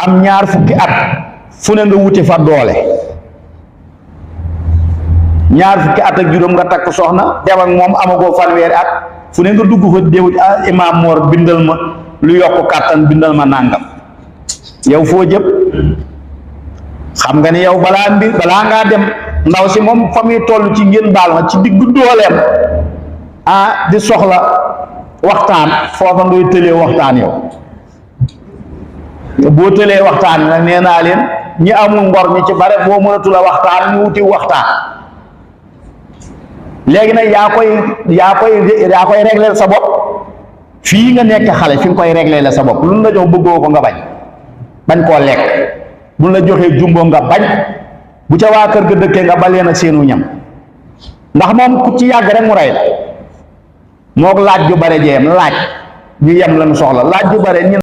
am ñaar fukki at fu ne nga wuti fa doole ñaar fukki at ak juróom nga takk soxna dem ak moom amagoo fanweeri at fu ne nga dugg fa déw imaam Mor bindal ma lu yokk kàttan bindal ma nàngam yow foo jëm xam nga ni yow balaa ngaa dem ndaw si moom fa muy toll ci ngeen baal ma ci diggu dooleem di soxla waxtaan foofa ngay tëlee waxtaan yow boo tëlee waxtaan nag nee naa leen ñi amul ngor ñi ci bare boo mënatula waxtaan ñu wuti waxtaan léegi nag yaa koy régler sa bopp fii nga nekk xale fi nga koy régler la sa bopp lu la jox bëggoo ko nga bañ koo lekk bu la joxee jumbo nga bañ bu ca waa kër ga dëkkee nga baleen ak seenu ñam ndax moom ku ci yàgg rek mu rey la moog laaj ju bare jeem laaj ñu yem lañu soxla laaj ju bare